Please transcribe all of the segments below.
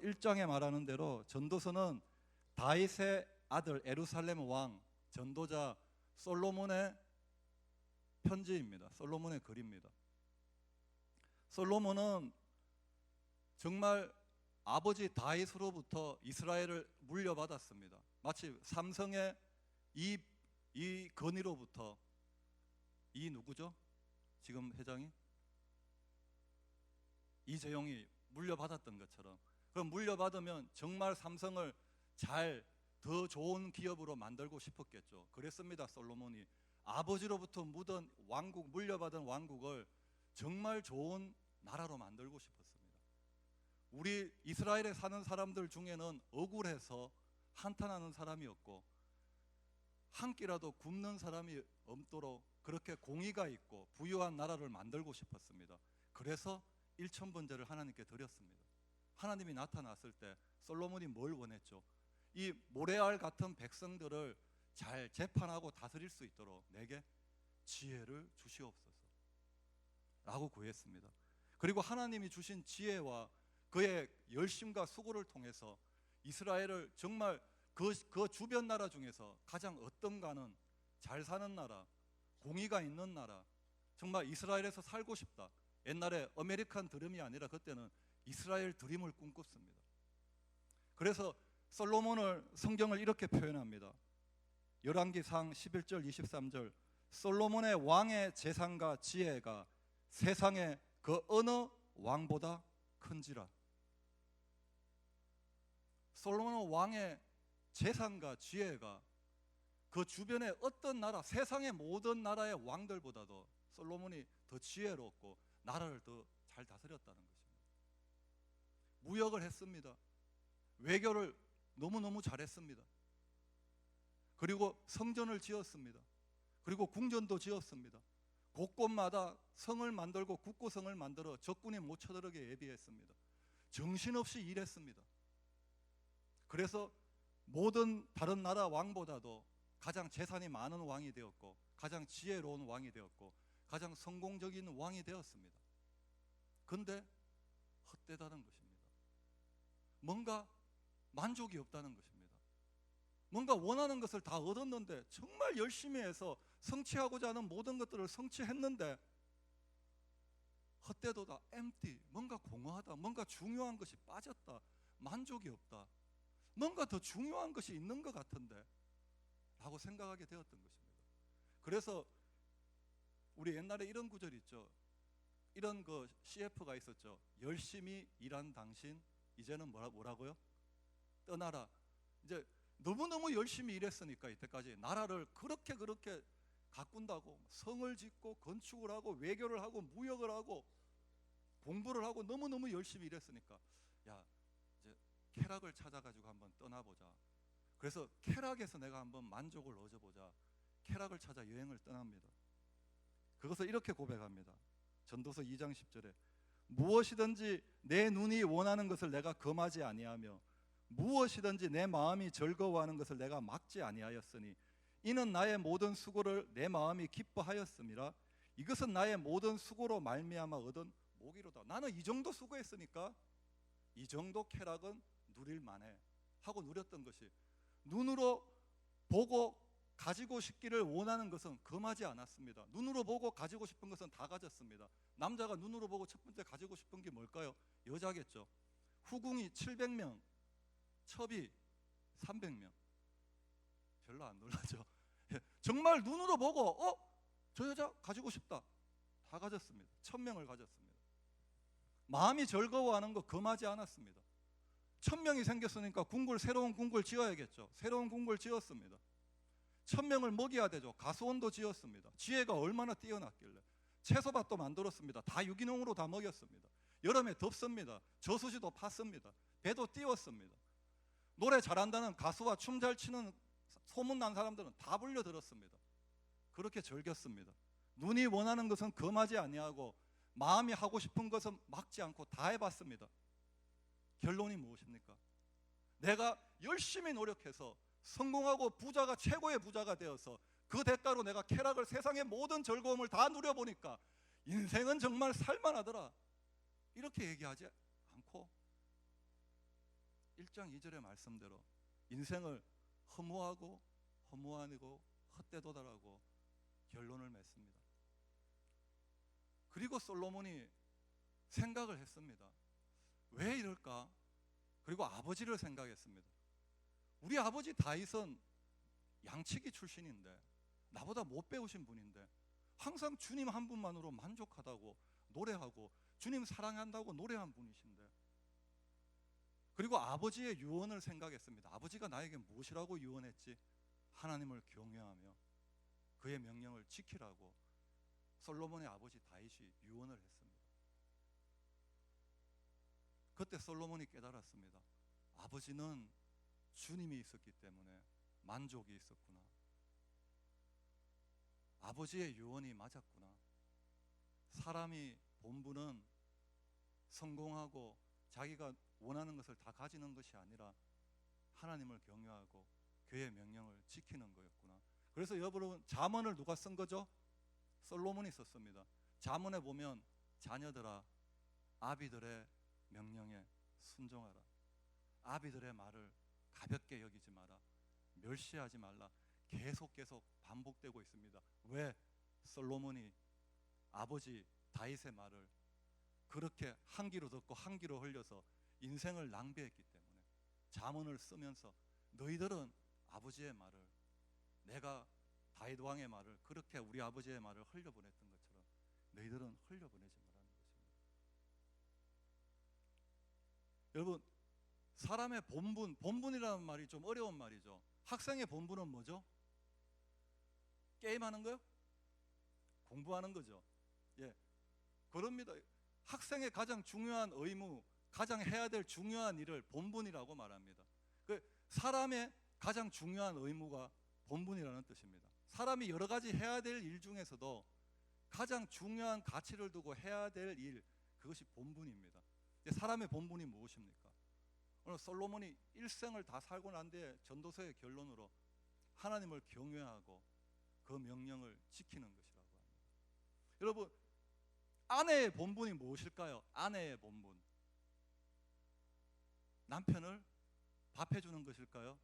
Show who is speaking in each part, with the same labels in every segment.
Speaker 1: 1장에 말하는 대로 전도서는 다윗의 아들 예루살렘 왕 전도자 솔로몬의 편지입니다. 솔로몬의 글입니다. 솔로몬은 정말 아버지 다윗으로부터 이스라엘을 물려받았습니다. 마치 삼성의 이 건의로부터 이 누구죠? 지금 회장이? 이재용이 물려받았던 것처럼, 그럼 물려받으면 정말 삼성을 더 좋은 기업으로 만들고 싶었겠죠. 그랬습니다. 솔로몬이 아버지로부터 묻은 왕국, 물려받은 왕국을 정말 좋은 나라로 만들고 싶었습니다. 우리 이스라엘에 사는 사람들 중에는 억울해서 한탄하는 사람이 없고 한 끼라도 굶는 사람이 없도록 그렇게 공의가 있고 부유한 나라를 만들고 싶었습니다. 그래서 일천번제를 하나님께 드렸습니다. 하나님이 나타났을 때 솔로몬이 뭘 원했죠? 이 모래알 같은 백성들을 잘 재판하고 다스릴 수 있도록 내게 지혜를 주시옵소서 라고 구했습니다. 그리고 하나님이 주신 지혜와 그의 열심과 수고를 통해서 이스라엘을 정말 그 주변 나라 중에서 가장 어떤가는 잘 사는 나라, 공의가 있는 나라, 정말 이스라엘에서 살고 싶다. 옛날에 아메리칸 드림이 아니라 그때는 이스라엘 드림을 꿈꿨습니다. 그래서 솔로몬을 성경을 이렇게 표현합니다. 열왕기상 11절 23절 솔로몬의 왕의 재산과 지혜가 세상의 그 어느 왕보다 큰지라. 솔로몬 왕의 재산과 지혜가 그 주변의 어떤 나라, 세상의 모든 나라의 왕들보다도 솔로몬이 더 지혜롭고 나라를 더 잘 다스렸다는 것입니다. 무역을 했습니다. 외교를 너무너무 잘했습니다. 그리고 성전을 지었습니다. 그리고 궁전도 지었습니다. 곳곳마다 성을 만들고 국고성을 만들어 적군이 못 쳐들어게 예비했습니다. 정신없이 일했습니다. 그래서 모든 다른 나라 왕보다도 가장 재산이 많은 왕이 되었고 가장 지혜로운 왕이 되었고 가장 성공적인 왕이 되었습니다. 그런데 헛되다는 것입니다. 뭔가 만족이 없다는 것입니다. 뭔가 원하는 것을 다 얻었는데 정말 열심히 해서 성취하고자 하는 모든 것들을 성취했는데 헛되도다, empty, 뭔가 공허하다, 뭔가 중요한 것이 빠졌다, 만족이 없다, 뭔가 더 중요한 것이 있는 것 같은데 라고 생각하게 되었던 것입니다. 그래서 우리 옛날에 이런 구절이 있죠. 이런 그 CF가 있었죠. 열심히 일한 당신 이제는 뭐라고요? 떠나라. 이제 너무너무 열심히 일했으니까 이때까지 나라를 그렇게 가꾼다고 성을 짓고 건축을 하고 외교를 하고 무역을 하고 공부를 하고 너무너무 열심히 일했으니까 야, 이제 쾌락을 찾아가지고 한번 떠나보자. 그래서 쾌락에서 내가 한번 만족을 얻어보자. 쾌락을 찾아 여행을 떠납니다. 그것을 이렇게 고백합니다. 전도서 2장 10절에 무엇이든지 내 눈이 원하는 것을 내가 금하지 아니하며 무엇이든지 내 마음이 즐거워하는 것을 내가 막지 아니하였으니 이는 나의 모든 수고를 내 마음이 기뻐하였음이라. 이것은 나의 모든 수고로 말미암아 얻은 목이로다. 나는 이 정도 수고했으니까 이 정도 쾌락은 누릴 만해 하고 누렸던 것이, 눈으로 보고 가지고 싶기를 원하는 것은 금하지 않았습니다. 눈으로 보고 가지고 싶은 것은 다 가졌습니다. 남자가 눈으로 보고 첫 번째 가지고 싶은 게 뭘까요? 여자겠죠. 후궁이 700명, 첩이 300명. 별로 안 놀라죠. 정말 눈으로 보고 저 여자 가지고 싶다, 다 가졌습니다. 1000명을 가졌습니다. 마음이 즐거워하는 거 금하지 않았습니다. 1000명이 생겼으니까 새로운 궁궐 지어야겠죠. 새로운 궁궐 지었습니다. 1000명을 먹여야 되죠. 가수원도 지었습니다. 지혜가 얼마나 뛰어났길래 채소밭도 만들었습니다. 다 유기농으로 다 먹였습니다. 여름에 덥습니다. 저수지도 팠습니다. 배도 띄웠습니다. 노래 잘한다는 가수와 춤 잘 추는 소문난 사람들은 다 불려들었습니다. 그렇게 즐겼습니다. 눈이 원하는 것은 금하지 아니하고 마음이 하고 싶은 것은 막지 않고 다 해봤습니다. 결론이 무엇입니까? 내가 열심히 노력해서 성공하고 부자가 최고의 부자가 되어서 그 대가로 내가 쾌락을, 세상의 모든 즐거움을 다 누려보니까 인생은 정말 살만하더라, 이렇게 얘기하지 않고 1장 2절의 말씀대로 인생을 허무하고 허무하고 헛되도다라고 결론을 맺습니다. 그리고 솔로몬이 생각을 했습니다. 왜 이럴까? 그리고 아버지를 생각했습니다. 우리 아버지 다윗은 양치기 출신인데, 나보다 못 배우신 분인데 항상 주님 한 분만으로 만족하다고 노래하고 주님 사랑한다고 노래한 분이신데, 그리고 아버지의 유언을 생각했습니다. 아버지가 나에게 무엇이라고 유언했지? 하나님을 경외하며 그의 명령을 지키라고 솔로몬의 아버지 다윗이 유언을 했습니다. 그때 솔로몬이 깨달았습니다. 아버지는 주님이 있었기 때문에 만족이 있었구나. 아버지의 유언이 맞았구나. 사람이 본분은 성공하고 자기가 원하는 것을 다 가지는 것이 아니라 하나님을 경외하고 그의 명령을 지키는 거였구나. 그래서 여러분, 잠언을 누가 쓴 거죠? 솔로몬이 썼습니다. 잠언에 보면 자녀들아 아비들의 명령에 순종하라. 아비들의 말을 가볍게 여기지 마라. 멸시하지 말라. 계속 반복되고 있습니다. 왜? 솔로몬이 아버지 다윗의 말을 그렇게 한 귀로 듣고 한 귀로 흘려서 인생을 낭비했기 때문에 잠언을 쓰면서 너희들은 아버지의 말을, 내가 다윗 왕의 말을 그렇게 우리 아버지의 말을 흘려보냈던 것처럼 너희들은 흘려보내지 말라는 것입니다. 여러분, 사람의 본분이라는 말이 좀 어려운 말이죠. 학생의 본분은 뭐죠? 게임하는 거요? 공부하는 거죠. 예, 그럽니다. 학생의 가장 중요한 의무, 가장 해야 될 중요한 일을 본분이라고 말합니다. 그 사람의 가장 중요한 의무가 본분이라는 뜻입니다. 사람이 여러 가지 해야 될 일 중에서도 가장 중요한 가치를 두고 해야 될 일, 그것이 본분입니다. 사람의 본분이 무엇입니까? 오늘 솔로몬이 일생을 다 살고 난 뒤에 전도서의 결론으로 하나님을 경외하고 그 명령을 지키는 것이라고 합니다. 여러분, 아내의 본분이 무엇일까요? 아내의 본분, 남편을 밥해주는 것일까요?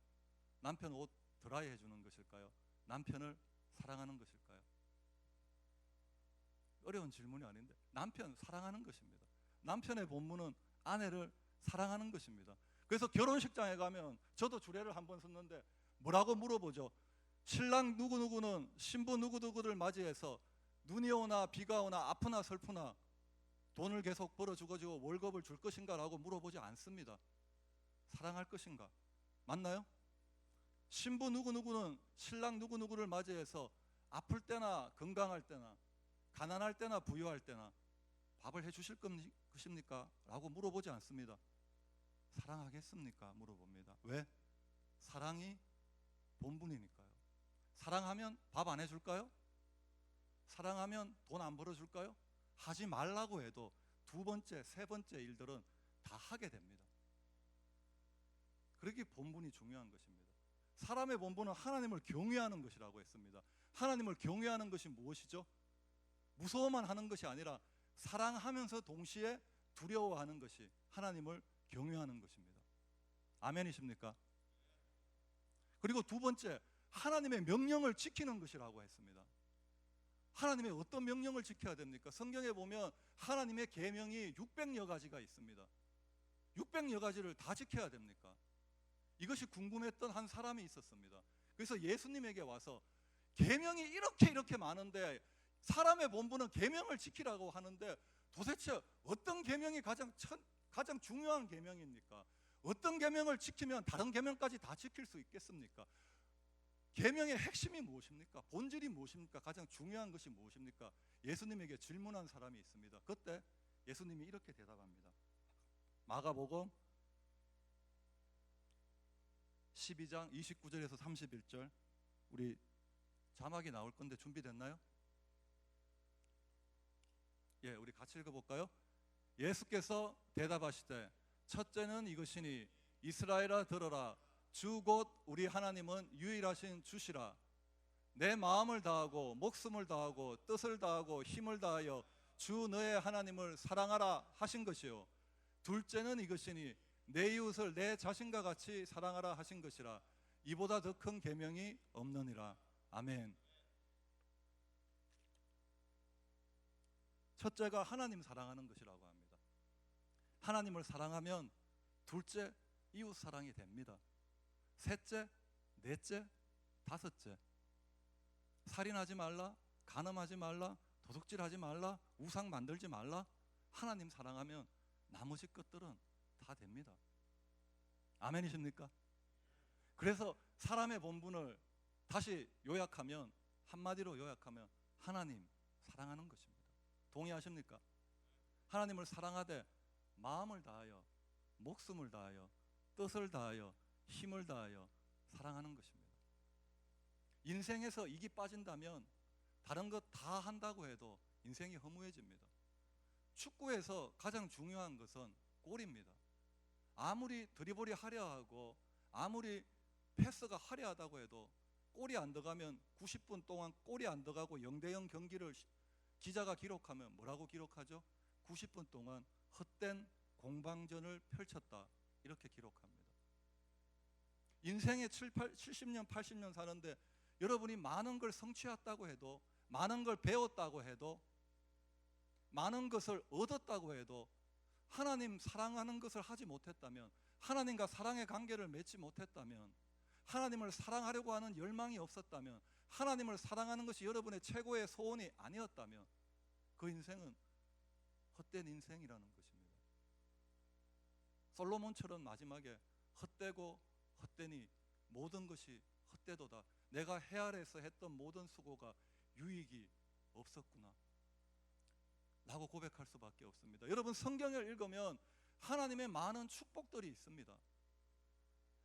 Speaker 1: 남편 옷 드라이 해주는 것일까요? 남편을 사랑하는 것일까요? 어려운 질문이 아닌데 남편 사랑하는 것입니다. 남편의 본분은 아내를 사랑하는 것입니다. 그래서 결혼식장에 가면 저도 주례를 한번 썼는데 뭐라고 물어보죠? 신랑 누구누구는 신부 누구누구를 맞이해서 눈이 오나 비가 오나 아프나 슬프나 돈을 계속 벌어주고 월급을 줄 것인가 라고 물어보지 않습니다. 사랑할 것인가? 맞나요? 신부 누구누구는 신랑 누구누구를 맞이해서 아플 때나 건강할 때나 가난할 때나 부유할 때나 밥을 해주실 것입니까? 라고 물어보지 않습니다. 사랑하겠습니까? 물어봅니다. 왜? 사랑이 본분이니까요. 사랑하면 밥 안 해줄까요? 사랑하면 돈 안 벌어줄까요? 하지 말라고 해도 두 번째, 세 번째 일들은 다 하게 됩니다. 그렇게 본분이 중요한 것입니다. 사람의 본분은 하나님을 경외하는 것이라고 했습니다. 하나님을 경외하는 것이 무엇이죠? 무서워만 하는 것이 아니라 사랑하면서 동시에 두려워하는 것이 하나님을 경외하는 것입니다. 아멘이십니까? 그리고 두 번째, 하나님의 명령을 지키는 것이라고 했습니다. 하나님의 어떤 명령을 지켜야 됩니까? 성경에 보면 하나님의 계명이 600여 가지가 있습니다. 600여 가지를 다 지켜야 됩니까? 이것이 궁금했던 한 사람이 있었습니다. 그래서 예수님에게 와서 계명이 이렇게 많은데 사람의 본분은 계명을 지키라고 하는데 도대체 어떤 계명이 가장 중요한 계명입니까? 어떤 계명을 지키면 다른 계명까지 다 지킬 수 있겠습니까? 계명의 핵심이 무엇입니까? 본질이 무엇입니까? 가장 중요한 것이 무엇입니까? 예수님에게 질문한 사람이 있습니다. 그때 예수님이 이렇게 대답합니다. 마가복음 12장 29절에서 31절, 우리 자막이 나올 건데 준비됐나요? 예, 우리 같이 읽어볼까요? 예수께서 대답하시되 첫째는 이것이니 이스라엘아 들어라. 주 곧 우리 하나님은 유일하신 주시라. 내 마음을 다하고 목숨을 다하고 뜻을 다하고 힘을 다하여 주 너의 하나님을 사랑하라 하신 것이요. 둘째는 이것이니 내 이웃을 내 자신과 같이 사랑하라 하신 것이라. 이보다 더 큰 계명이 없느니라. 아멘. 첫째가 하나님 사랑하는 것이라고 합니다. 하나님을 사랑하면 둘째, 이웃 사랑이 됩니다. 셋째, 넷째, 다섯째, 살인하지 말라, 간음하지 말라, 도둑질하지 말라, 우상 만들지 말라. 하나님 사랑하면 나머지 것들은 다 됩니다. 아멘이십니까? 그래서 사람의 본분을 다시 요약하면, 한마디로 요약하면 하나님 사랑하는 것입니다. 동의하십니까? 하나님을 사랑하되 마음을 다하여, 목숨을 다하여, 뜻을 다하여, 힘을 다하여 사랑하는 것입니다. 인생에서 이기 빠진다면 다른 것 다 한다고 해도 인생이 허무해집니다. 축구에서 가장 중요한 것은 골입니다. 아무리 드리블이 화려하고 아무리 패스가 화려하다고 해도 골이 안 들어가면 90분 동안 골이 안 들어가고 0대0 경기를 기자가 기록하면 뭐라고 기록하죠? 90분 동안 헛된 공방전을 펼쳤다, 이렇게 기록합니다. 인생에 70년 80년 사는데 여러분이 많은 걸 성취했다고 해도, 많은 걸 배웠다고 해도, 많은 것을 얻었다고 해도 하나님 사랑하는 것을 하지 못했다면, 하나님과 사랑의 관계를 맺지 못했다면, 하나님을 사랑하려고 하는 열망이 없었다면, 하나님을 사랑하는 것이 여러분의 최고의 소원이 아니었다면 그 인생은 헛된 인생이라는 것입니다. 솔로몬처럼 마지막에 헛되고 헛되니 모든 것이 헛되도다, 내가 헤아려서 했던 모든 수고가 유익이 없었구나 라고 고백할 수밖에 없습니다. 여러분, 성경을 읽으면 하나님의 많은 축복들이 있습니다.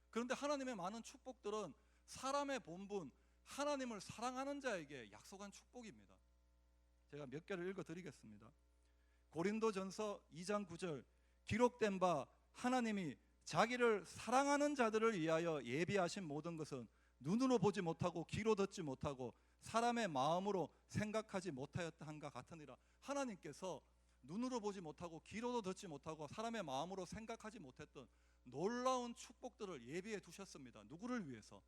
Speaker 1: 그런데 하나님의 많은 축복들은 사람의 본분, 하나님을 사랑하는 자에게 약속한 축복입니다. 제가 몇 개를 읽어드리겠습니다. 고린도전서 2장 9절, 기록된 바 하나님이 자기를 사랑하는 자들을 위하여 예비하신 모든 것은 눈으로 보지 못하고 귀로 듣지 못하고 사람의 마음으로 생각하지 못하였다 한가 같으니라. 하나님께서 눈으로 보지 못하고 귀로도 듣지 못하고 사람의 마음으로 생각하지 못했던 놀라운 축복들을 예비해 두셨습니다. 누구를 위해서?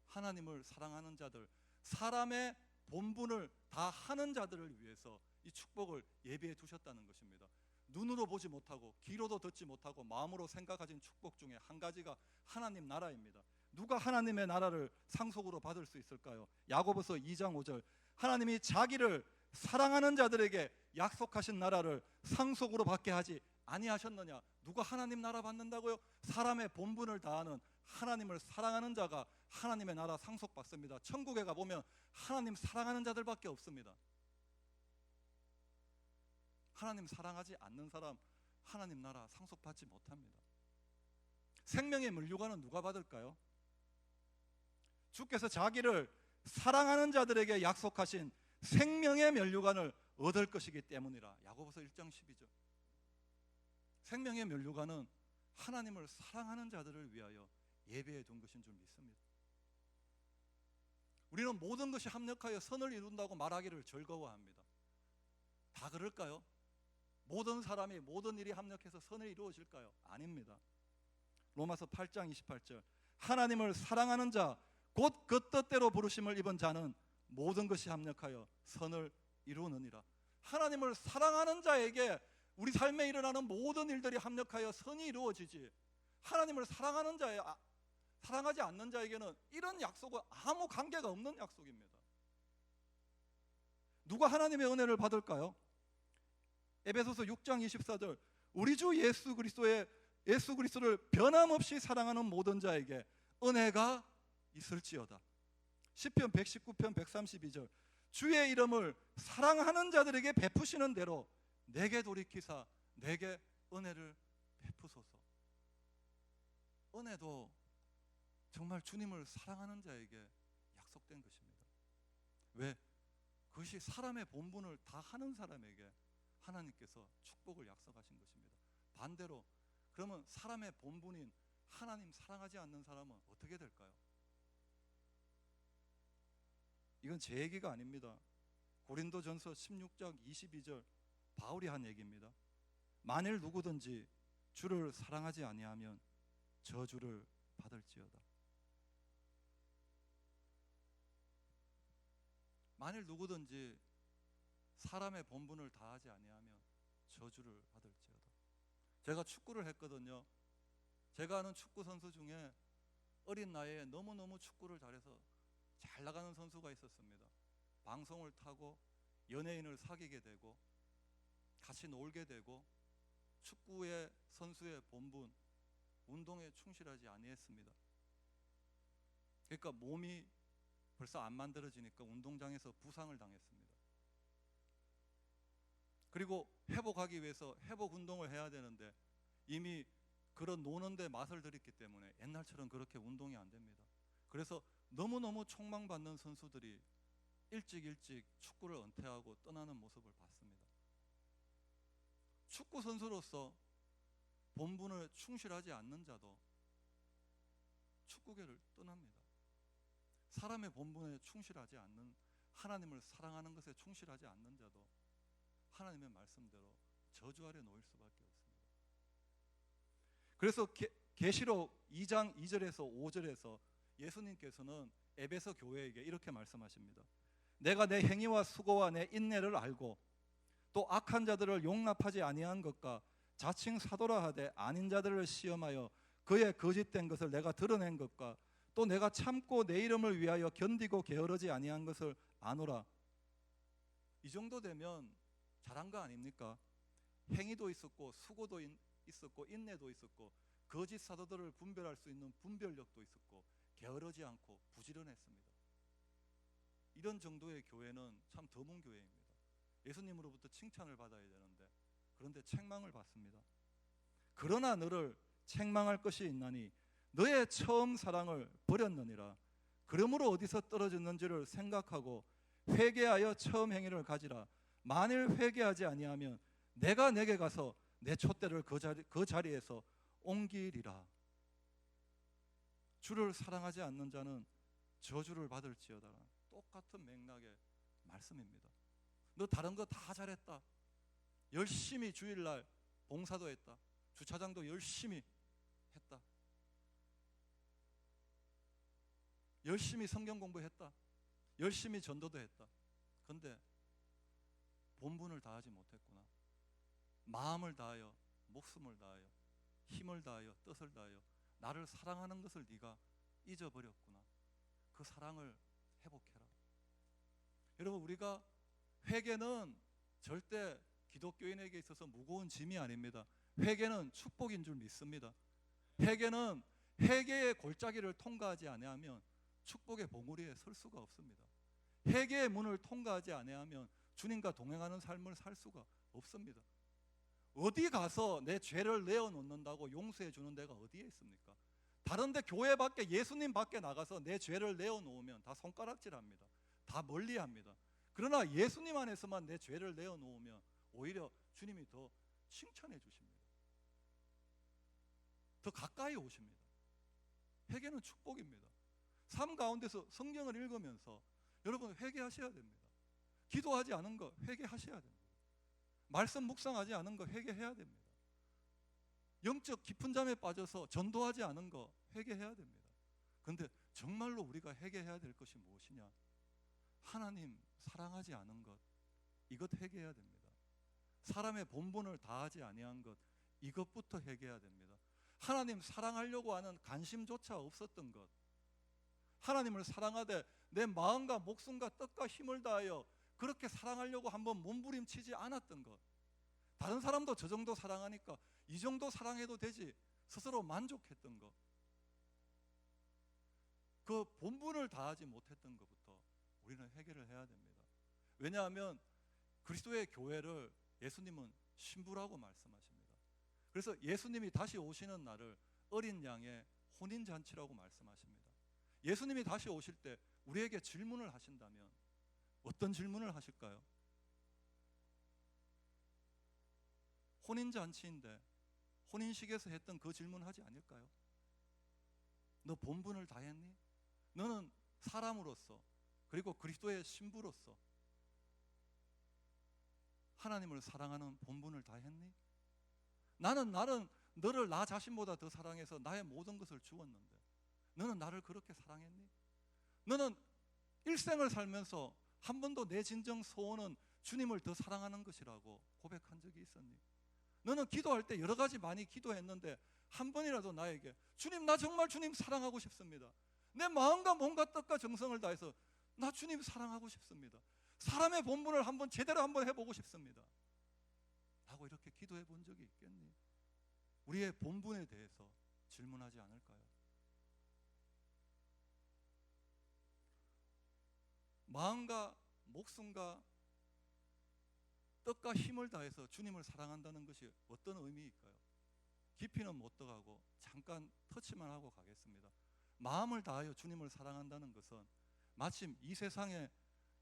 Speaker 1: 하나님을 사랑하는 자들, 사람의 본분을 다 하는 자들을 위해서 이 축복을 예비해 두셨다는 것입니다. 눈으로 보지 못하고 귀로도 듣지 못하고 마음으로 생각하신 축복 중에 한 가지가 하나님 나라입니다. 누가 하나님의 나라를 상속으로 받을 수 있을까요? 야고보서 2장 5절, 하나님이 자기를 사랑하는 자들에게 약속하신 나라를 상속으로 받게 하지 아니하셨느냐? 누가 하나님 나라 받는다고요? 사람의 본분을 다하는 하나님을 사랑하는 자가 하나님의 나라 상속받습니다. 천국에 가보면 하나님 사랑하는 자들밖에 없습니다. 하나님 사랑하지 않는 사람 하나님 나라 상속받지 못합니다. 생명의 면류관은 누가 받을까요? 주께서 자기를 사랑하는 자들에게 약속하신 생명의 면류관을 얻을 것이기 때문이라. 야고보서 1장 12절. 생명의 면류관은 하나님을 사랑하는 자들을 위하여 예배해 둔 것인 줄 믿습니다. 우리는 모든 것이 합력하여 선을 이룬다고 말하기를 즐거워합니다. 다 그럴까요? 모든 사람이 모든 일이 합력해서 선을 이루어질까요? 아닙니다. 로마서 8장 28절, 하나님을 사랑하는 자 곧 그 뜻대로 부르심을 입은 자는 모든 것이 합력하여 선을 이루느니라. 하나님을 사랑하는 자에게 우리 삶에 일어나는 모든 일들이 합력하여 선이 이루어지지, 하나님을 사랑하는 자에 사랑하지 않는 자에게는 이런 약속은 아무 관계가 없는 약속입니다. 누가 하나님의 은혜를 받을까요? 에베소서 6장 24절, 우리 주 예수 그리스도를 변함없이 사랑하는 모든 자에게 은혜가 있을지어다. 시편 119편 132절, 주의 이름을 사랑하는 자들에게 베푸시는 대로 내게 돌이키사 내게 은혜를 베푸소서. 은혜도 정말 주님을 사랑하는 자에게 약속된 것입니다. 왜? 그것이 사람의 본분을 다 하는 사람에게 하나님께서 축복을 약속하신 것입니다. 반대로 그러면 사람의 본분인 하나님 사랑하지 않는 사람은 어떻게 될까요? 이건 제 얘기가 아닙니다. 고린도전서 16장 22절 바울이 한 얘기입니다. 만일 누구든지 주를 사랑하지 아니하면 저주를 받을지어다. 만일 누구든지 사람의 본분을 다하지 아니하면 저주를 받을지어다. 제가 축구를 했거든요. 제가 아는 축구 선수 중에 어린 나이에 너무너무 축구를 잘해서 잘 나가는 선수가 있었습니다. 방송을 타고 연예인을 사귀게 되고 같이 놀게 되고 축구의 선수의 본분, 운동에 충실하지 아니했습니다. 그러니까 몸이 벌써 안 만들어지니까 운동장에서 부상을 당했습니다. 그리고 회복하기 위해서 회복 운동을 해야 되는데 이미 그런 노는데 맛을 들였기 때문에 옛날처럼 그렇게 운동이 안 됩니다. 그래서 너무너무 촉망받는 선수들이 일찍 축구를 은퇴하고 떠나는 모습을 봤습니다. 축구 선수로서 본분을 충실하지 않는 자도 축구계를 떠납니다. 사람의 본분에 충실하지 않는, 하나님을 사랑하는 것에 충실하지 않는 자도 하나님의 말씀대로 저주 아래 놓일 수밖에 없습니다. 그래서 계시록 2장 2절에서 5절에서 예수님께서는 에베소 교회에게 이렇게 말씀하십니다. 내가 내 행위와 수고와 내 인내를 알고 또 악한 자들을 용납하지 아니한 것과 자칭 사도라 하되 아닌 자들을 시험하여 그의 거짓된 것을 내가 드러낸 것과 또 내가 참고 내 이름을 위하여 견디고 게으르지 아니한 것을 아노라. 이 정도 되면 잘한 거 아닙니까? 행위도 있었고 수고도 있었고 인내도 있었고 거짓 사도들을 분별할 수 있는 분별력도 있었고 게으르지 않고 부지런했습니다. 이런 정도의 교회는 참 드문 교회입니다. 예수님으로부터 칭찬을 받아야 되는데 그런데 책망을 받습니다. 그러나 너를 책망할 것이 있나니 너의 처음 사랑을 버렸느니라. 그러므로 어디서 떨어졌는지를 생각하고 회개하여 처음 행위를 가지라. 만일 회개하지 아니하면 내가 내게 가서 내 촛대를 그 자리에서 옮기리라. 주를 사랑하지 않는 자는 저주를 받을지어다. 똑같은 맥락의 말씀입니다. 너 다른 거 다 잘했다. 열심히 주일날 봉사도 했다. 주차장도 열심히 했다. 열심히 성경 공부했다. 열심히 전도도 했다. 그런데 본분을 다하지 못했구나. 마음을 다하여, 목숨을 다하여, 힘을 다하여, 뜻을 다하여 나를 사랑하는 것을 네가 잊어버렸구나. 그 사랑을 회복해라. 여러분, 우리가 회개는 절대 기독교인에게 있어서 무거운 짐이 아닙니다. 회개는 축복인 줄 믿습니다. 회개는 회개의 골짜기를 통과하지 아니하면 축복의 봉우리에 설 수가 없습니다. 회개의 문을 통과하지 아니하면 주님과 동행하는 삶을 살 수가 없습니다. 어디 가서 내 죄를 내어놓는다고 용서해 주는 데가 어디에 있습니까? 다른데 교회 밖에, 예수님 밖에 나가서 내 죄를 내어놓으면 다 손가락질합니다. 다 멀리합니다. 그러나 예수님 안에서만 내 죄를 내어놓으면 오히려 주님이 더 칭찬해 주십니다. 더 가까이 오십니다. 회개는 축복입니다. 삶 가운데서 성경을 읽으면서 여러분 회개하셔야 됩니다. 기도하지 않은 거 회개하셔야 됩니다. 말씀 묵상하지 않은 거 회개해야 됩니다. 영적 깊은 잠에 빠져서 전도하지 않은 거 회개해야 됩니다. 그런데 정말로 우리가 회개해야 될 것이 무엇이냐? 하나님 사랑하지 않은 것, 이것 회개해야 됩니다. 사람의 본분을 다하지 아니한 것, 이것부터 회개해야 됩니다. 하나님 사랑하려고 하는 관심조차 없었던 것, 하나님을 사랑하되 내 마음과 목숨과 뜻과 힘을 다하여 그렇게 사랑하려고 한번 몸부림치지 않았던 것, 다른 사람도 저 정도 사랑하니까 이 정도 사랑해도 되지 스스로 만족했던 것, 그 본분을 다하지 못했던 것부터 우리는 해결을 해야 됩니다. 왜냐하면 그리스도의 교회를 예수님은 신부라고 말씀하십니다. 그래서 예수님이 다시 오시는 날을 어린 양의 혼인잔치라고 말씀하십니다. 예수님이 다시 오실 때 우리에게 질문을 하신다면 어떤 질문을 하실까요? 혼인잔치인데 혼인식에서 했던 그 질문 하지 않을까요? 너 본분을 다했니? 너는 사람으로서 그리고 그리스도의 신부로서 하나님을 사랑하는 본분을 다했니? 나는 너를 나 자신보다 더 사랑해서 나의 모든 것을 주었는데 너는 나를 그렇게 사랑했니? 너는 일생을 살면서 한 번도 내 진정 소원은 주님을 더 사랑하는 것이라고 고백한 적이 있었니? 너는 기도할 때 여러 가지 많이 기도했는데 한 번이라도 나에게 주님, 나 정말 주님 사랑하고 싶습니다. 내 마음과 몸과 뜻과 정성을 다해서 나 주님 사랑하고 싶습니다. 사람의 본분을 한번 제대로 한번 해보고 싶습니다. 라고 이렇게 기도해 본 적이 있겠니? 우리의 본분에 대해서 질문하지 않을까요? 마음과 목숨과 뜻과 힘을 다해서 주님을 사랑한다는 것이 어떤 의미일까요? 깊이는 못 들어가고 잠깐 터치만 하고 가겠습니다. 마음을 다하여 주님을 사랑한다는 것은 마침 이 세상에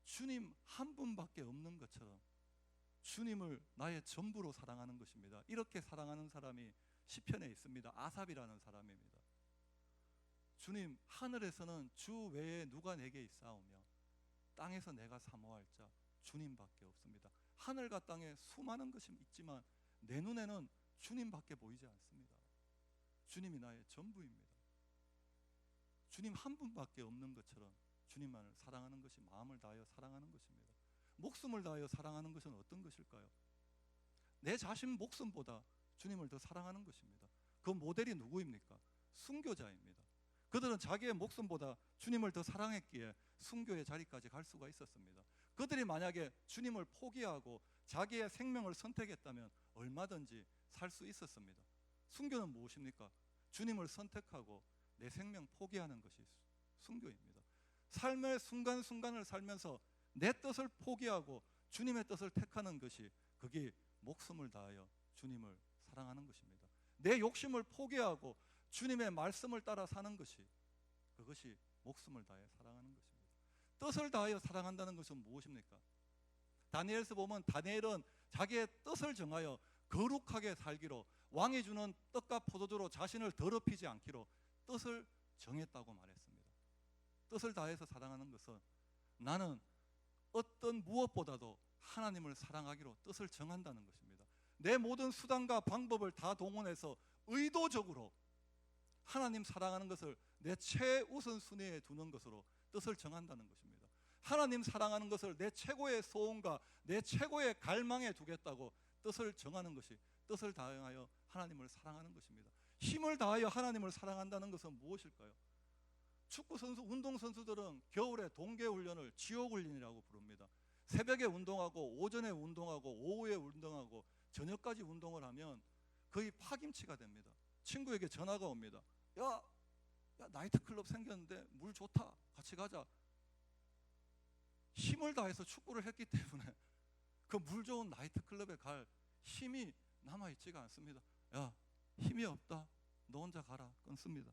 Speaker 1: 주님 한 분밖에 없는 것처럼 주님을 나의 전부로 사랑하는 것입니다. 이렇게 사랑하는 사람이 시편에 있습니다. 아삽이라는 사람입니다. 주님, 하늘에서는 주 외에 누가 내게 있사오며 땅에서 내가 사모할 자 주님밖에 없습니다. 하늘과 땅에 수많은 것이 있지만 내 눈에는 주님밖에 보이지 않습니다. 주님이 나의 전부입니다. 주님 한 분밖에 없는 것처럼 주님만을 사랑하는 것이 마음을 다하여 사랑하는 것입니다. 목숨을 다하여 사랑하는 것은 어떤 것일까요? 내 자신 목숨보다 주님을 더 사랑하는 것입니다. 그 모델이 누구입니까? 순교자입니다. 그들은 자기의 목숨보다 주님을 더 사랑했기에 순교의 자리까지 갈 수가 있었습니다. 그들이 만약에 주님을 포기하고 자기의 생명을 선택했다면 얼마든지 살 수 있었습니다. 순교는 무엇입니까? 주님을 선택하고 내 생명 포기하는 것이 순교입니다. 삶의 순간순간을 살면서 내 뜻을 포기하고 주님의 뜻을 택하는 것이 그게 목숨을 다하여 주님을 사랑하는 것입니다. 내 욕심을 포기하고 주님의 말씀을 따라 사는 것이 그것이 목숨을 다해 사랑하는 것입니다. 뜻을 다하여 사랑한다는 것은 무엇입니까? 다니엘서 보면 다니엘은 자기의 뜻을 정하여 거룩하게 살기로 왕이 주는 떡과 포도주로 자신을 더럽히지 않기로 뜻을 정했다고 말했습니다. 뜻을 다해서 사랑하는 것은 나는 어떤 무엇보다도 하나님을 사랑하기로 뜻을 정한다는 것입니다. 내 모든 수단과 방법을 다 동원해서 의도적으로 하나님 사랑하는 것을 내 최우선순위에 두는 것으로 뜻을 정한다는 것입니다. 하나님 사랑하는 것을 내 최고의 소원과 내 최고의 갈망에 두겠다고 뜻을 정하는 것이 뜻을 다하여 하나님을 사랑하는 것입니다. 힘을 다하여 하나님을 사랑한다는 것은 무엇일까요? 축구선수, 운동선수들은 겨울에 동계훈련을 지옥훈련이라고 부릅니다. 새벽에 운동하고 오전에 운동하고 오후에 운동하고 저녁까지 운동을 하면 거의 파김치가 됩니다. 친구에게 전화가 옵니다. 야 나이트클럽 생겼는데 물 좋다, 같이 가자. 힘을 다해서 축구를 했기 때문에 그 물 좋은 나이트클럽에 갈 힘이 남아있지가 않습니다. 야, 힘이 없다, 너 혼자 가라, 끊습니다.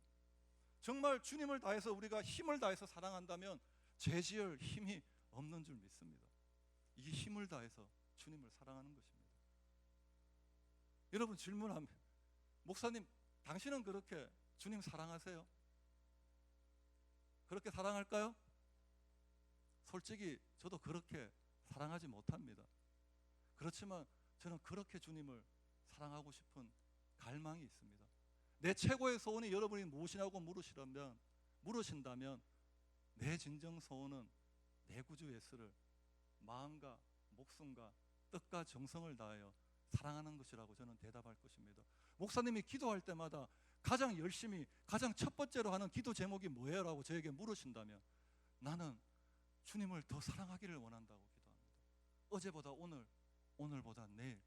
Speaker 1: 정말 주님을 다해서 우리가 힘을 다해서 사랑한다면 죄지을 힘이 없는 줄 믿습니다. 이 힘을 다해서 주님을 사랑하는 것입니다. 여러분, 질문하면 목사님, 당신은 그렇게 주님 사랑하세요? 그렇게 사랑할까요? 솔직히 저도 그렇게 사랑하지 못합니다. 그렇지만 저는 그렇게 주님을 사랑하고 싶은 갈망이 있습니다. 내 최고의 소원이 여러분이 무엇이냐고 물으신다면 내 진정 소원은 내 구주 예수를 마음과 목숨과 뜻과 정성을 다하여 사랑하는 것이라고 저는 대답할 것입니다. 목사님이 기도할 때마다 가장 열심히 가장 첫 번째로 하는 기도 제목이 뭐예요? 라고 저에게 물으신다면 나는 주님을 더 사랑하기를 원한다고 기도합니다. 어제보다 오늘, 오늘보다 내일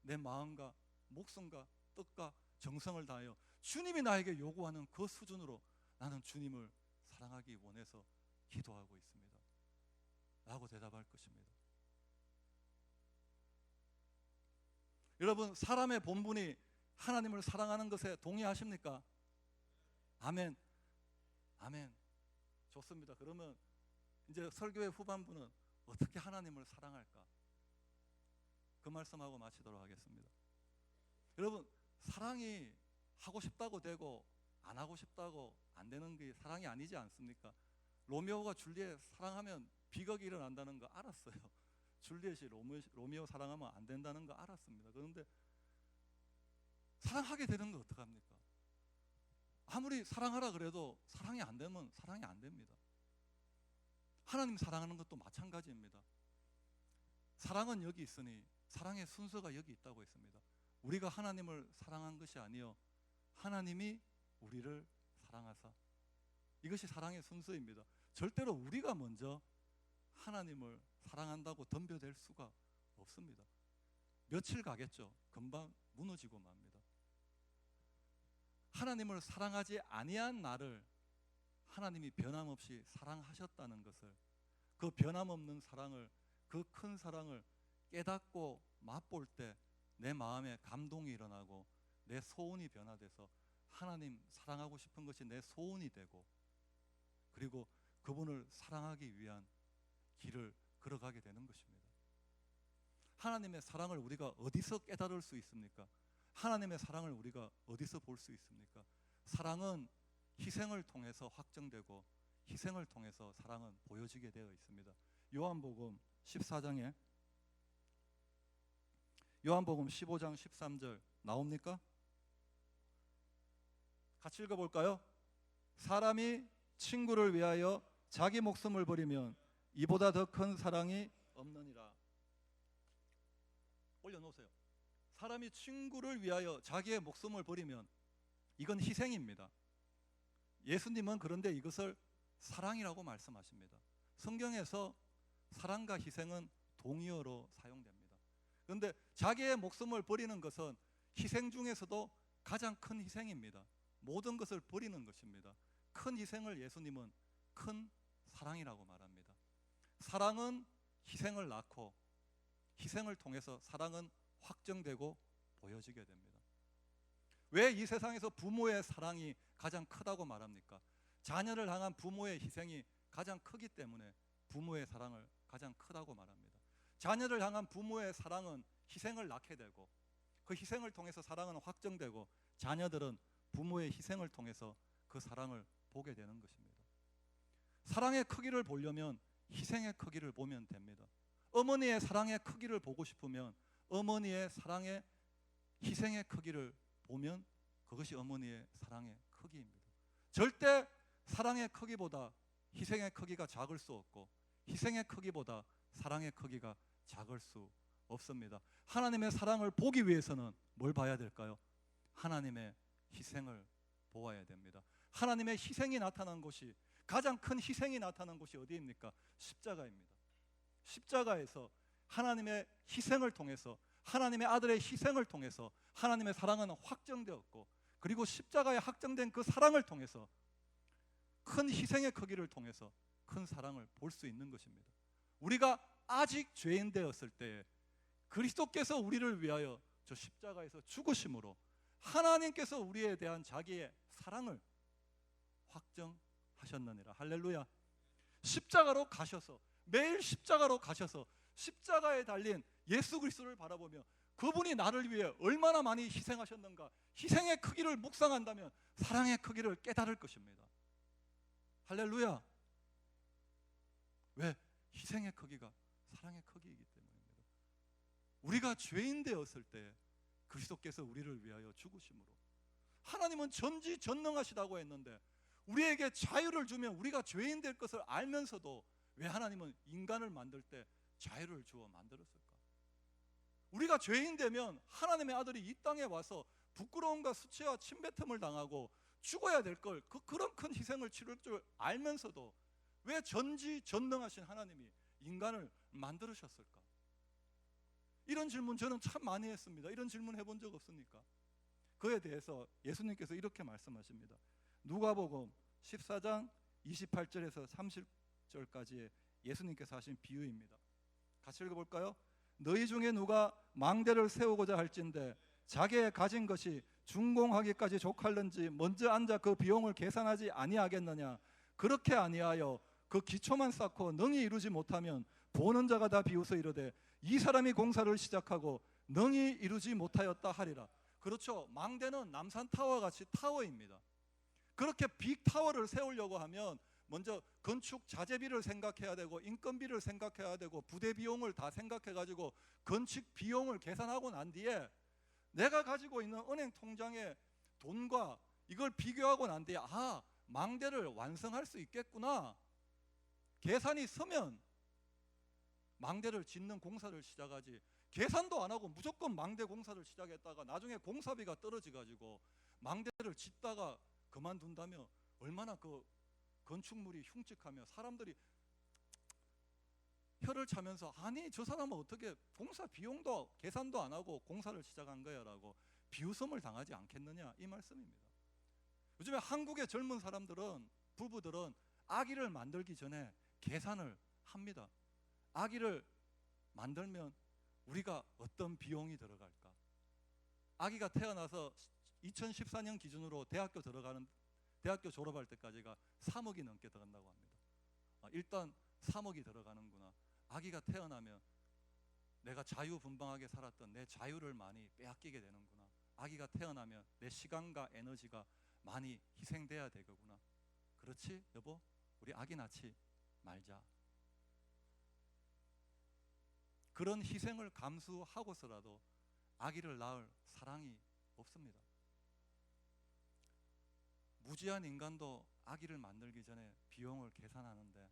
Speaker 1: 내 마음과 목숨과 뜻과 정성을 다하여 주님이 나에게 요구하는 그 수준으로 나는 주님을 사랑하기 원해서 기도하고 있습니다 라고 대답할 것입니다. 여러분, 사람의 본분이 하나님을 사랑하는 것에 동의하십니까? 아멘. 아멘. 좋습니다. 그러면 이제 설교의 후반부는 어떻게 하나님을 사랑할까? 그 말씀하고 마치도록 하겠습니다. 여러분, 사랑이 하고 싶다고 되고 안 하고 싶다고 안 되는 게 사랑이 아니지 않습니까? 로미오가 줄리엣 사랑하면 비극이 일어난다는 거 알았어요. 줄리엣이 로미오 사랑하면 안 된다는 거 알았습니다. 그런데 사랑하게 되는 거 어떡합니까? 아무리 사랑하라 그래도 사랑이 안 되면 사랑이 안 됩니다. 하나님 사랑하는 것도 마찬가지입니다. 사랑은 여기 있으니 사랑의 순서가 여기 있다고 했습니다. 우리가 하나님을 사랑한 것이 아니요 하나님이 우리를 사랑하사. 이것이 사랑의 순서입니다. 절대로 우리가 먼저 하나님을 사랑한다고 덤벼댈 수가 없습니다. 며칠 가겠죠. 금방 무너지고 맙니다. 하나님을 사랑하지 아니한 나를 하나님이 변함없이 사랑하셨다는 것을, 그 변함없는 사랑을, 그 큰 사랑을 깨닫고 맛볼 때 내 마음에 감동이 일어나고 내 소원이 변화돼서 하나님 사랑하고 싶은 것이 내 소원이 되고, 그리고 그분을 사랑하기 위한 길을 걸어가게 되는 것입니다. 하나님의 사랑을 우리가 어디서 깨달을 수 있습니까? 하나님의 사랑을 우리가 어디서 볼 수 있습니까? 사랑은 희생을 통해서 확정되고 희생을 통해서 사랑은 보여지게 되어 있습니다. 요한복음 14장에 요한복음 15장 13절 나옵니까? 같이 읽어볼까요? 사람이 친구를 위하여 자기 목숨을 버리면 이보다 더 큰 사랑이 없느니라. 올려놓으세요. 사람이 친구를 위하여 자기의 목숨을 버리면 이건 희생입니다. 예수님은 그런데 이것을 사랑이라고 말씀하십니다. 성경에서 사랑과 희생은 동의어로 사용됩니다. 그런데 자기의 목숨을 버리는 것은 희생 중에서도 가장 큰 희생입니다. 모든 것을 버리는 것입니다. 큰 희생을 예수님은 큰 사랑이라고 말합니다. 사랑은 희생을 낳고 희생을 통해서 사랑은 확정되고 보여지게 됩니다. 왜 이 세상에서 부모의 사랑이 가장 크다고 말합니까? 자녀를 향한 부모의 희생이 가장 크기 때문에 부모의 사랑을 가장 크다고 말합니다. 자녀를 향한 부모의 사랑은 희생을 낳게 되고 그 희생을 통해서 사랑은 확정되고 자녀들은 부모의 희생을 통해서 그 사랑을 보게 되는 것입니다. 사랑의 크기를 보려면 희생의 크기를 보면 됩니다. 어머니의 사랑의 크기를 보고 싶으면 어머니의 사랑의 희생의 크기를 보면 그것이 어머니의 사랑의 크기입니다. 절대 사랑의 크기보다 희생의 크기가 작을 수 없고 희생의 크기보다 사랑의 크기가 작을 수 없습니다. 하나님의 사랑을 보기 위해서는 뭘 봐야 될까요? 하나님의 희생을 보아야 됩니다. 하나님의 희생이 나타난 곳이, 가장 큰 희생이 나타난 곳이 어디입니까? 십자가입니다. 십자가에서 하나님의 희생을 통해서, 하나님의 아들의 희생을 통해서 하나님의 사랑은 확정되었고, 그리고 십자가에 확정된 그 사랑을 통해서, 큰 희생의 크기를 통해서 큰 사랑을 볼 수 있는 것입니다. 우리가 아직 죄인 되었을 때에 그리스도께서 우리를 위하여 저 십자가에서 죽으심으로 하나님께서 우리에 대한 자기의 사랑을 확정하셨느니라. 할렐루야. 십자가로 가셔서, 매일 십자가로 가셔서 십자가에 달린 예수 그리스도를 바라보며 그분이 나를 위해 얼마나 많이 희생하셨는가, 희생의 크기를 묵상한다면 사랑의 크기를 깨달을 것입니다. 할렐루야. 왜? 희생의 크기가 사랑의 크기이기 때문입니다. 우리가 죄인 되었을 때 그리스도께서 우리를 위하여 죽으심으로, 하나님은 전지전능하시다고 했는데 우리에게 자유를 주면 우리가 죄인 될 것을 알면서도 왜 하나님은 인간을 만들 때 자유를 주어 만들었을까? 우리가 죄인 되면 하나님의 아들이 이 땅에 와서 부끄러움과 수치와 침뱉음을 당하고 죽어야 될 걸, 그런 큰 희생을 치를 줄 알면서도 왜 전지전능하신 하나님이 인간을 만들으셨을까? 이런 질문 저는 참 많이 했습니다. 이런 질문 해본 적 없습니까? 그에 대해서 예수님께서 이렇게 말씀하십니다. 누가복음 14장 28절에서 30절까지의 예수님께서 하신 비유입니다. 같이 읽어볼까요? 너희 중에 누가 망대를 세우고자 할진대 자기의 가진 것이 준공하기까지 족할는지 먼저 앉아 그 비용을 계산하지 아니하겠느냐? 그렇게 아니하여 그 기초만 쌓고 능히 이루지 못하면 보는 자가 다 비웃어 이르되 이 사람이 공사를 시작하고 능히 이루지 못하였다 하리라. 그렇죠. 망대는 남산타워와 같이 타워입니다. 그렇게 빅타워를 세우려고 하면 먼저 건축 자재비를 생각해야 되고 인건비를 생각해야 되고 부대 비용을 다 생각해가지고 건축 비용을 계산하고 난 뒤에 내가 가지고 있는 은행 통장의 돈과 이걸 비교하고 난 뒤에 망대를 완성할 수 있겠구나. 계산이 서면 망대를 짓는 공사를 시작하지, 계산도 안 하고 무조건 망대 공사를 시작했다가 나중에 공사비가 떨어져가지고 망대를 짓다가 그만둔다면 얼마나 그 건축물이 흉측하며 사람들이 혀를 차면서 아니 저 사람은 어떻게 공사 비용도 계산도 안 하고 공사를 시작한 거야 라고 비웃음을 당하지 않겠느냐, 이 말씀입니다. 요즘에 한국의 젊은 사람들은, 부부들은 아기를 만들기 전에 계산을 합니다. 아기를 만들면 우리가 어떤 비용이 들어갈까? 아기가 태어나서 2014년 기준으로 대학교 졸업할 때까지가 3억이 넘게 들어간다고 합니다. 일단 3억이 들어가는구나. 아기가 태어나면 내가 자유분방하게 살았던 내 자유를 많이 빼앗기게 되는구나. 아기가 태어나면 내 시간과 에너지가 많이 희생돼야 되겠구나. 그렇지 여보? 우리 아기 낳지 말자. 그런 희생을 감수하고서라도 아기를 낳을 사랑이 없습니다. 무지한 인간도 아기를 만들기 전에 비용을 계산하는데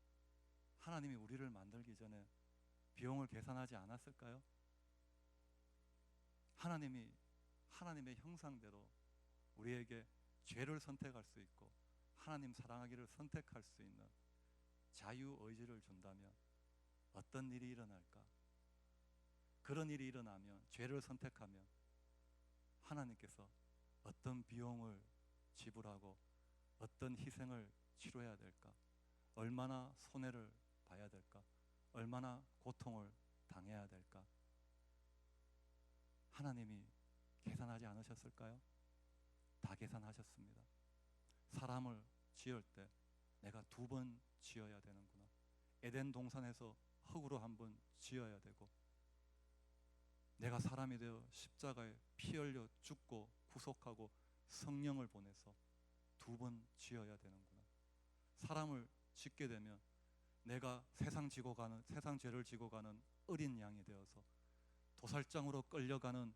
Speaker 1: 하나님이 우리를 만들기 전에 비용을 계산하지 않았을까요? 하나님이 하나님의 형상대로 우리에게 죄를 선택할 수 있고 하나님 사랑하기를 선택할 수 있는 자유의지를 준다면 어떤 일이 일어날까? 그런 일이 일어나면, 죄를 선택하면 하나님께서 어떤 비용을 지불하고 어떤 희생을 치러야 될까? 얼마나 손해를 봐야 될까? 얼마나 고통을 당해야 될까? 하나님이 계산하지 않으셨을까요? 다 계산하셨습니다. 사람을 지을 때 내가 2번 지어야 되는구나. 에덴 동산에서 흙으로 1번 지어야 되고, 내가 사람이 되어 십자가에 피 흘려 죽고 구속하고 성령을 보내서 2번 지어야 되는구나. 사람을 짓게 되면 내가 세상 죄를 지고 가는 어린 양이 되어서 도살장으로 끌려가는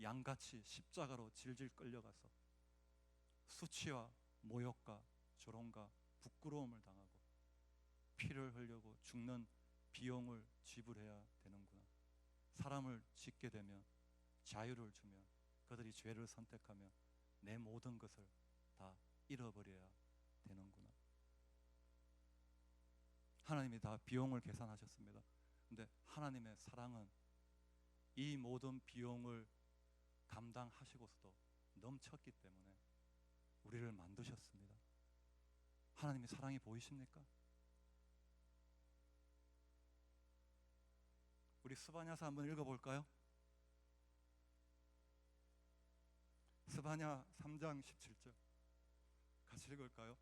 Speaker 1: 양같이 십자가로 질질 끌려가서 수치와 모욕과 조롱과 부끄러움을 당하고 피를 흘리고 죽는 비용을 지불해야 되는구나. 사람을 짓게 되면 자유를 주면 그들이 죄를 선택하면 내 모든 것을 다 잃어버려야 되는구나. 하나님이 다 비용을 계산하셨습니다. 근데 하나님의 사랑은 이 모든 비용을 감당하시고서도 넘쳤기 때문에 우리를 만드셨습니다. 하나님의 사랑이 보이십니까? 우리 스바냐서 한번 읽어볼까요? 스바냐 3장 17절 같이 읽을까요?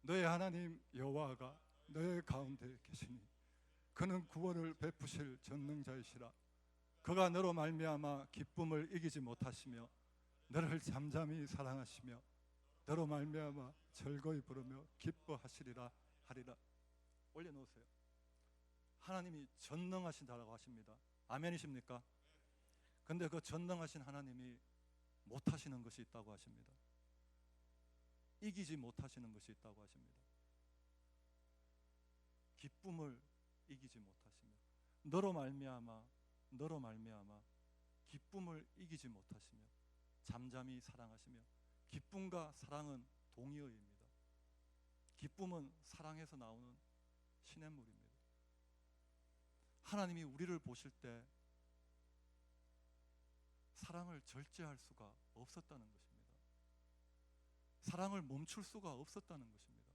Speaker 1: 너의 하나님 여호와가 너의 가운데 계시니 그는 구원을 베푸실 전능자이시라. 그가 너로 말미암아 기쁨을 이기지 못하시며 너를 잠잠히 사랑하시며 너로 말미암아 즐거이 부르며 기뻐하시리라 하리라. 올려놓으세요. 하나님이 전능하신다라고 하십니다. 아멘이십니까? 근데 그 전능하신 하나님이 못하시는 것이 있다고 하십니다. 이기지 못하시는 것이 있다고 하십니다. 기쁨을 이기지 못하시며 너로 말미암아 기쁨을 이기지 못하시며 잠잠히 사랑하시며, 기쁨과 사랑은 동의어입니다. 기쁨은 사랑에서 나오는 시냇물입니다. 하나님이 우리를 보실 때 사랑을 절제할 수가 없었다는 것입니다. 사랑을 멈출 수가 없었다는 것입니다.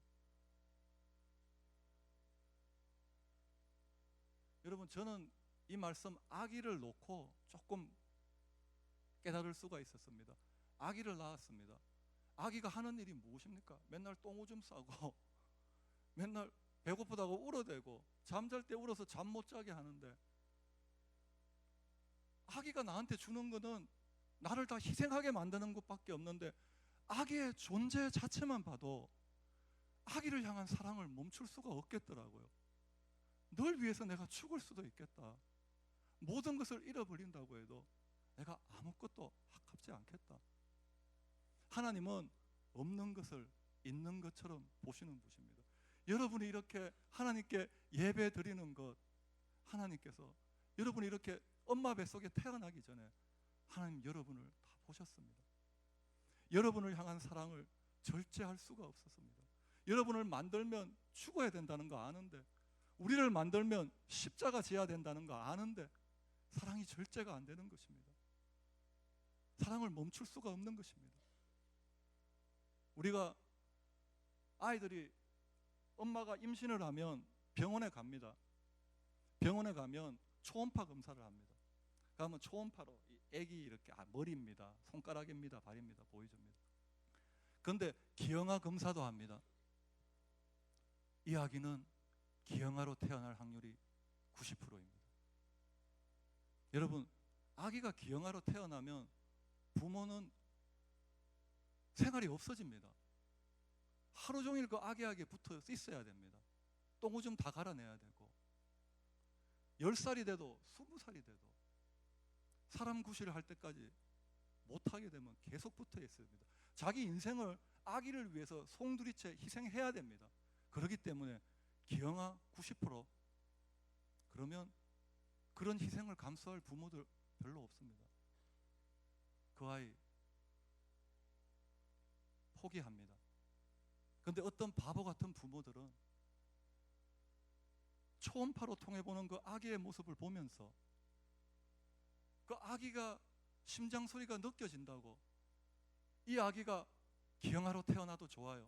Speaker 1: 여러분, 저는 이 말씀 아기를 놓고 조금 깨달을 수가 있었습니다. 아기를 낳았습니다. 아기가 하는 일이 무엇입니까? 맨날 똥오줌 싸고 맨날 배고프다고 울어대고 잠잘 때 울어서 잠 못 자게 하는데, 아기가 나한테 주는 거는 나를 다 희생하게 만드는 것밖에 없는데, 아기의 존재 자체만 봐도 아기를 향한 사랑을 멈출 수가 없겠더라고요. 널 위해서 내가 죽을 수도 있겠다. 모든 것을 잃어버린다고 해도 내가 아무것도 아깝지 않겠다. 하나님은 없는 것을 있는 것처럼 보시는 분이십니다. 여러분이 이렇게 하나님께 예배 드리는 것, 하나님께서 여러분이 이렇게 엄마 뱃속에 태어나기 전에 하나님 여러분을 다 보셨습니다. 여러분을 향한 사랑을 절제할 수가 없었습니다. 여러분을 만들면 죽어야 된다는 거 아는데, 우리를 만들면 십자가 지어야 된다는 거 아는데 사랑이 절제가 안 되는 것입니다. 사랑을 멈출 수가 없는 것입니다. 우리가 아이들이 엄마가 임신을 하면 병원에 갑니다. 병원에 가면 초음파 검사를 합니다. 그러면 초음파로 이 아기 이렇게 머리입니다, 손가락입니다, 발입니다, 보여줍니다. 그런데 기형아 검사도 합니다. 이 아기는 기형아로 태어날 확률이 90%입니다. 여러분, 아기가 기형아로 태어나면 부모는 생활이 없어집니다. 하루 종일 그 아기에게 붙어 있어야 됩니다. 똥오줌 다 갈아내야 되고, 10살이 돼도 20살이 돼도 사람 구실을 할 때까지 못하게 되면 계속 붙어 있습니다. 자기 인생을 아기를 위해서 송두리째 희생해야 됩니다. 그렇기 때문에 기형아 90%, 그러면 그런 희생을 감수할 부모들 별로 없습니다. 그 아이 포기합니다. 그런데 어떤 바보 같은 부모들은 초음파로 통해 보는 그 아기의 모습을 보면서 그 아기가 심장 소리가 느껴진다고, 이 아기가 기형아로 태어나도 좋아요,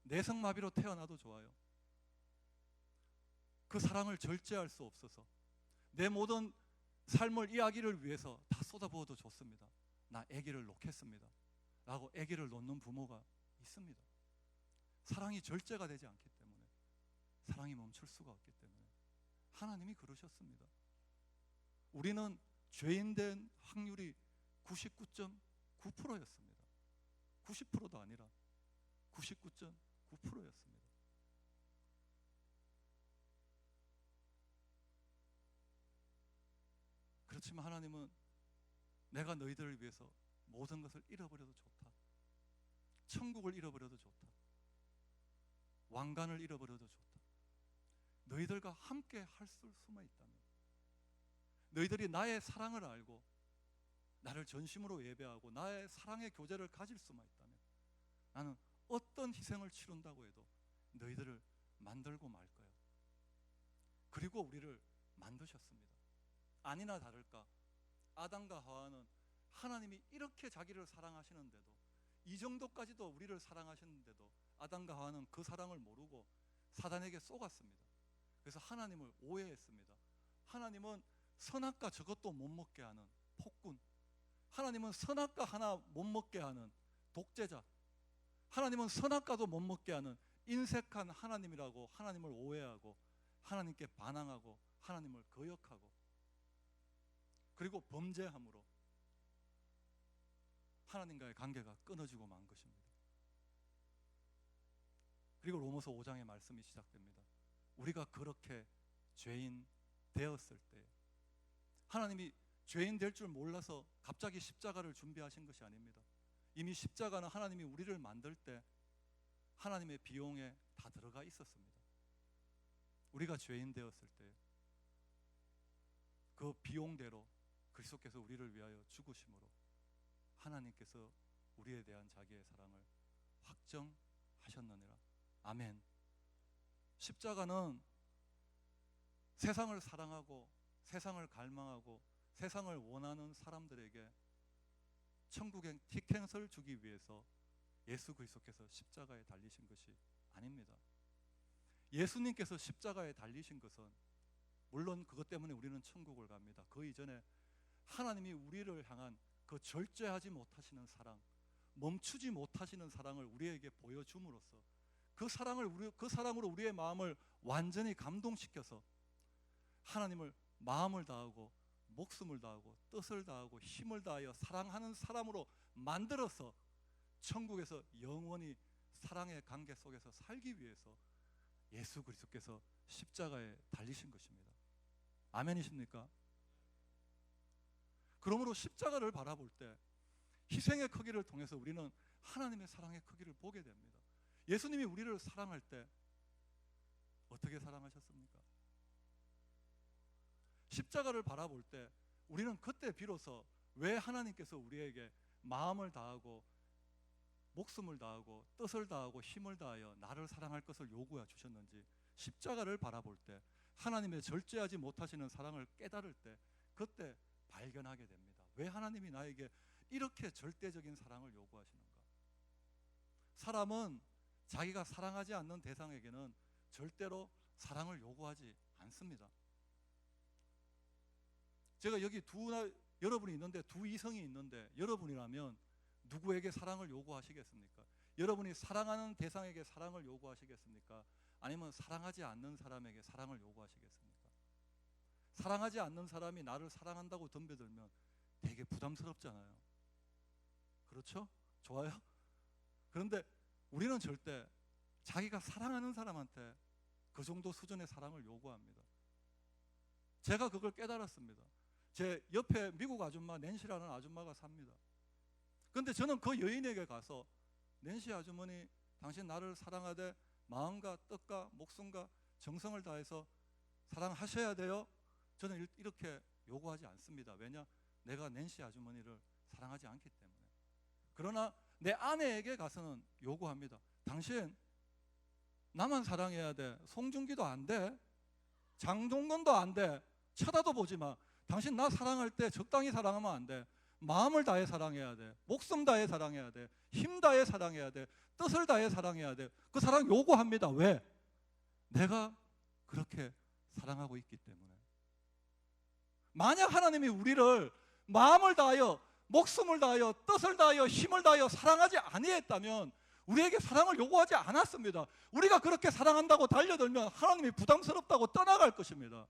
Speaker 1: 내성마비로 태어나도 좋아요, 그 사랑을 절제할 수 없어서 내 모든 삶을 이 아기를 위해서 다 쏟아부어도 좋습니다, 나 아기를 놓겠습니다 라고 아기를 놓는 부모가 있습니다. 사랑이 절제가 되지 않기 때문에, 사랑이 멈출 수가 없기 때문에. 하나님이 그러셨습니다. 우리는 죄인 된 확률이 99.9%였습니다. 90%도 아니라 99.9%였습니다. 그렇지만 하나님은 내가 너희들을 위해서 모든 것을 잃어버려도 좋다, 천국을 잃어버려도 좋다, 왕관을 잃어버려도 좋다, 너희들과 함께 할 수만 있다면, 너희들이 나의 사랑을 알고 나를 전심으로 예배하고 나의 사랑의 교제를 가질 수만 있다면 나는 어떤 희생을 치른다고 해도 너희들을 만들고 말 거야. 그리고 우리를 만드셨습니다. 아니나 다를까 아담과 하와는 하나님이 이렇게 자기를 사랑하시는데도, 이 정도까지도 우리를 사랑하시는데도 아담과 하와는 그 사랑을 모르고 사단에게 속았습니다. 그래서 하나님을 오해했습니다. 하나님은 선악과 저것도 못 먹게 하는 폭군, 하나님은 선악과 하나 못 먹게 하는 독재자, 하나님은 선악과도 못 먹게 하는 인색한 하나님이라고 하나님을 오해하고 하나님께 반항하고 하나님을 거역하고, 그리고 범죄함으로 하나님과의 관계가 끊어지고 만 것입니다. 그리고 로마서 5장의 말씀이 시작됩니다. 우리가 그렇게 죄인 되었을 때, 하나님이 죄인 될 줄 몰라서 갑자기 십자가를 준비하신 것이 아닙니다. 이미 십자가는 하나님이 우리를 만들 때 하나님의 비용에 다 들어가 있었습니다. 우리가 죄인 되었을 때 그 비용대로 그리스도께서 우리를 위하여 죽으심으로 하나님께서 우리에 대한 자기의 사랑을 확정하셨느니라. 아멘. 십자가는 세상을 사랑하고 세상을 갈망하고 세상을 원하는 사람들에게 천국의 티켓을 주기 위해서 예수 그리스도께서 십자가에 달리신 것이 아닙니다. 예수님께서 십자가에 달리신 것은 물론 그것 때문에 우리는 천국을 갑니다. 그 이전에 하나님이 우리를 향한 그 절제하지 못하시는 사랑, 멈추지 못하시는 사랑을 우리에게 보여줌으로써 그 사랑으로 우리의 마음을 완전히 감동시켜서 하나님을 마음을 다하고 목숨을 다하고 뜻을 다하고 힘을 다하여 사랑하는 사람으로 만들어서 천국에서 영원히 사랑의 관계 속에서 살기 위해서 예수 그리스도께서 십자가에 달리신 것입니다. 아멘이십니까? 그러므로 십자가를 바라볼 때 희생의 크기를 통해서 우리는 하나님의 사랑의 크기를 보게 됩니다. 예수님이 우리를 사랑할 때 어떻게 사랑하셨습니까? 십자가를 바라볼 때 우리는 그때 비로소 왜 하나님께서 우리에게 마음을 다하고 목숨을 다하고 뜻을 다하고 힘을 다하여 나를 사랑할 것을 요구해 주셨는지, 십자가를 바라볼 때 하나님의 절제하지 못하시는 사랑을 깨달을 때 그때 발견하게 됩니다. 왜 하나님이 나에게 이렇게 절대적인 사랑을 요구하시는가? 사람은 자기가 사랑하지 않는 대상에게는 절대로 사랑을 요구하지 않습니다. 제가 여기 여러분이 있는데 두 이성이 있는데 여러분이라면 누구에게 사랑을 요구하시겠습니까? 여러분이 사랑하는 대상에게 사랑을 요구하시겠습니까? 아니면 사랑하지 않는 사람에게 사랑을 요구하시겠습니까? 사랑하지 않는 사람이 나를 사랑한다고 덤벼들면 되게 부담스럽잖아요. 그렇죠? 좋아요? 그런데 우리는 절대 자기가 사랑하는 사람한테 그 정도 수준의 사랑을 요구합니다. 제가 그걸 깨달았습니다. 제 옆에 미국 아줌마 낸시라는 아줌마가 삽니다. 그런데 저는 그 여인에게 가서 낸시 아주머니, 당신 나를 사랑하되 마음과 뜻과 목숨과 정성을 다해서 사랑하셔야 돼요. 저는 이렇게 요구하지 않습니다. 왜냐? 내가 낸시 아주머니를 사랑하지 않기 때문에. 그러나 내 아내에게 가서는 요구합니다. 당신 나만 사랑해야 돼. 송중기도 안 돼. 장동건도 안 돼. 쳐다도 보지 마. 당신 나 사랑할 때 적당히 사랑하면 안 돼. 마음을 다해 사랑해야 돼. 목숨 다해 사랑해야 돼. 힘 다해 사랑해야 돼. 뜻을 다해 사랑해야 돼. 그 사랑 요구합니다. 왜? 내가 그렇게 사랑하고 있기 때문에. 만약 하나님이 우리를 마음을 다하여 목숨을 다하여 뜻을 다하여 힘을 다하여 사랑하지 아니했다면 우리에게 사랑을 요구하지 않았습니다. 우리가 그렇게 사랑한다고 달려들면 하나님이 부담스럽다고 떠나갈 것입니다.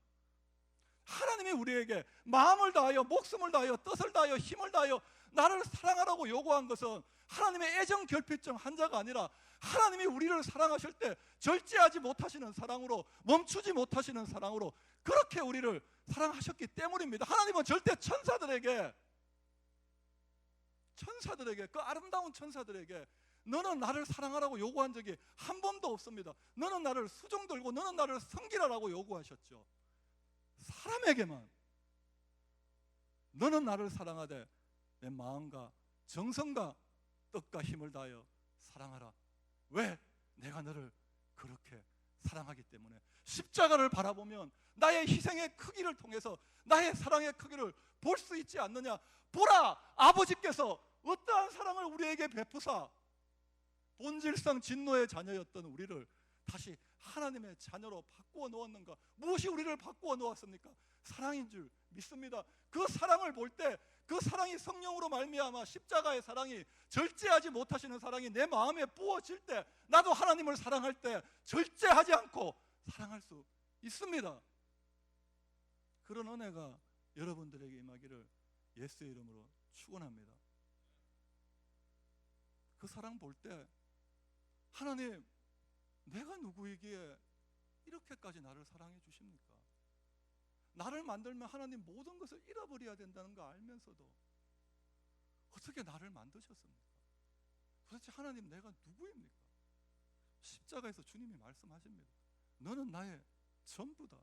Speaker 1: 하나님이 우리에게 마음을 다하여 목숨을 다하여 뜻을 다하여 힘을 다하여 나를 사랑하라고 요구한 것은 하나님의 애정 결핍증 환자가 아니라 하나님이 우리를 사랑하실 때 절제하지 못하시는 사랑으로, 멈추지 못하시는 사랑으로 그렇게 우리를 사랑하셨기 때문입니다. 하나님은 절대 천사들에게 그 아름다운 천사들에게 너는 나를 사랑하라고 요구한 적이 한 번도 없습니다. 너는 나를 수종 들고 너는 나를 섬기라라고 요구하셨죠. 사람에게만 너는 나를 사랑하되 내 마음과 정성과 뜻과 힘을 다하여 사랑하라. 왜? 내가 너를 그렇게 사랑하기 때문에. 십자가를 바라보면 나의 희생의 크기를 통해서 나의 사랑의 크기를 볼 수 있지 않느냐. 보라, 아버지께서 어떠한 사랑을 우리에게 베푸사 본질상 진노의 자녀였던 우리를 다시 하나님의 자녀로 바꾸어 놓았는가. 무엇이 우리를 바꾸어 놓았습니까? 사랑인 줄 믿습니다. 그 사랑을 볼 때 그 사랑이 성령으로 말미암아 십자가의 사랑이, 절제하지 못하시는 사랑이 내 마음에 부어질 때 나도 하나님을 사랑할 때 절제하지 않고 사랑할 수 있습니다. 그런 은혜가 여러분들에게 임하기를 예수의 이름으로 축원합니다. 그 사랑 볼 때 하나님, 내가 누구이기에 이렇게까지 나를 사랑해 주십니까? 나를 만들면 하나님 모든 것을 잃어버려야 된다는 거 알면서도 어떻게 나를 만드셨습니까? 도대체 하나님, 내가 누구입니까? 십자가에서 주님이 말씀하십니다. 너는 나의 전부다.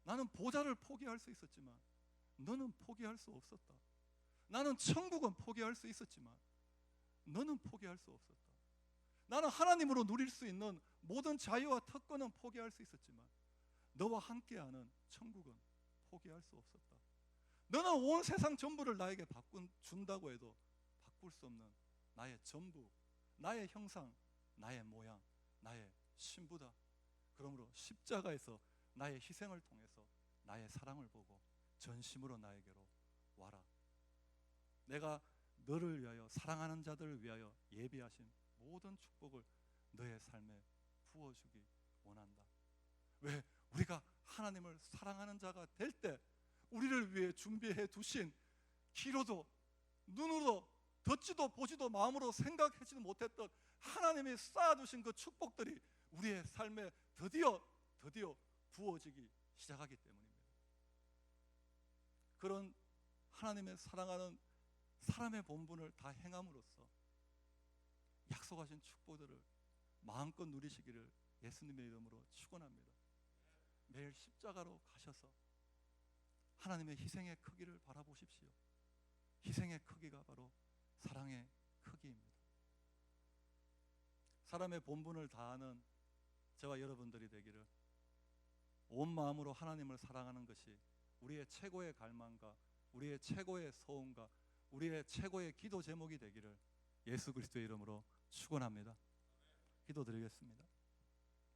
Speaker 1: 나는 보좌를 포기할 수 있었지만 너는 포기할 수 없었다. 나는 천국은 포기할 수 있었지만 너는 포기할 수 없었다. 나는 하나님으로 누릴 수 있는 모든 자유와 특권은 포기할 수 있었지만 너와 함께하는 천국은 포기할 수 없었다. 너는 온 세상 전부를 나에게 준다고 해도 바꿀 수 없는 나의 전부, 나의 형상, 나의 모양, 나의 신부다. 그러므로 십자가에서 나의 희생을 통해서 나의 사랑을 보고 전심으로 나에게로 와라. 내가 너를 위하여, 사랑하는 자들을 위하여 예비하신 모든 축복을 너의 삶에 부어주기 원한다. 왜? 우리가 하나님을 사랑하는 자가 될 때 우리를 위해 준비해 두신 귀로도 눈으로 듣지도 보지도 마음으로 생각하지도 못했던 하나님이 쌓아두신 그 축복들이 우리의 삶에 드디어 부어지기 시작하기 때문입니다. 그런 하나님의 사랑하는 사람의 본분을 다 행함으로써 약속하신 축복들을 마음껏 누리시기를 예수님의 이름으로 축원합니다. 매일 십자가로 가셔서 하나님의 희생의 크기를 바라보십시오. 희생의 크기가 바로 사랑의 크기입니다. 사람의 본분을 다하는 저와 여러분들이 되기를, 온 마음으로 하나님을 사랑하는 것이 우리의 최고의 갈망과 우리의 최고의 소원과 우리의 최고의 기도 제목이 되기를 예수 그리스도의 이름으로 축원합니다. 기도드리겠습니다.